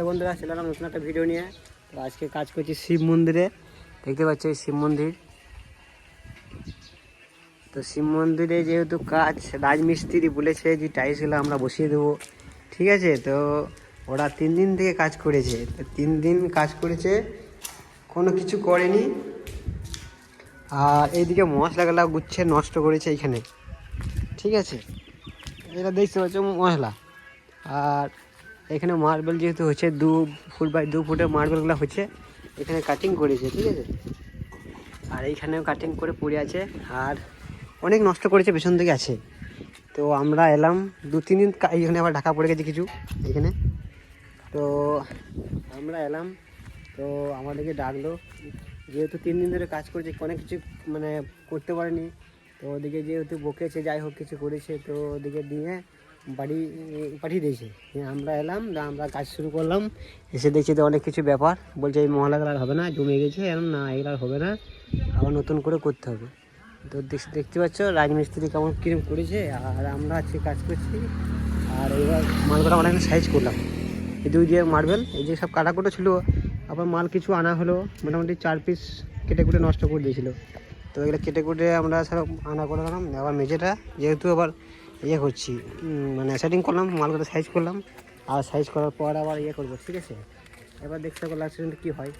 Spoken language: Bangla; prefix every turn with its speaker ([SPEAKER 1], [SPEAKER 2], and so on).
[SPEAKER 1] বন্ধুরা চলে এলাম নতুন একটা ভিডিও নিয়ে। তো আজকে কাজ করছি শিব মন্দিরে, দেখতে পাচ্ছ এই শিব মন্দির। তো শিব মন্দিরে যেহেতু কাজ, রাজমিস্ত্রি বলেছে যে টাইলসগুলো আমরা বসিয়ে দেবো, ঠিক আছে। তো ওরা 3 দিন থেকে কাজ করেছে, তো 3 দিন কাজ করেছে, কোনো কিছু করেনি। আর এইদিকে মশলাগুলো গুচ্ছে নষ্ট করেছে এইখানে, ঠিক আছে। এটা দেখতে পাচ্ছ মশলা। আর এখানে মার্বেল যেহেতু হচ্ছে 2 ফুট বাই 2 ফুটের মার্বেলগুলো হচ্ছে, এখানে কাটিং করেছে, ঠিক আছে। আর এইখানেও কাটিং করে পড়ে আছে, আর অনেক নষ্ট করেছে, পেছন দিকে আছে। তো আমরা এলাম 2-3 দিন, এইখানে আবার ঢাকা পড়ে গেছে কিছু এখানে। তো আমরা এলাম, তো আমাদেরকে ডাকলো, যেহেতু 3 দিন ধরে কাজ করেছে, অনেক কিছু মানে করতে পারেনি। তো ওদিকে যেহেতু বকেছে, যাই হোক কিছু করেছে, তো ওদিকে দিয়ে বাড়ি পাঠিয়ে দিয়েছে। আমরা এলাম, আমরা কাজ শুরু করলাম। এসে দেখছি তো অনেক কিছু ব্যাপার, বলছে এই মহলাগুলো আর হবে না, জমে গেছে, এরকম না, এগুলো আর হবে না, আবার নতুন করে করতে হবে। তো দেখতে পাচ্ছ রাজমিস্ত্রি কেমন কিরম করেছে, আর আমরা আজকে কাজ করছি। আর এবার মালগুলো অনেক সাইজ করলাম, এই 2 দিয়ে মার্বেল, এই যে সব কাটাকুটো ছিল, আবার মাল কিছু আনা হলো, মোটামুটি 4 পিস কেটে কুটে নষ্ট করে দিয়েছিল। তো এগুলো কেটে কুটে আমরা সব আনা করে দিলাম। আবার মেঝেটা যেহেতু আবার ইয়ে করছি, মানে সেটিং করলাম, মালগুলো সাইজ করলাম, আর সাইজ করার পর আবার ইয়ে করবো, ঠিক আছে। এবার দেখতে পাবো লাস্ট কী হয়।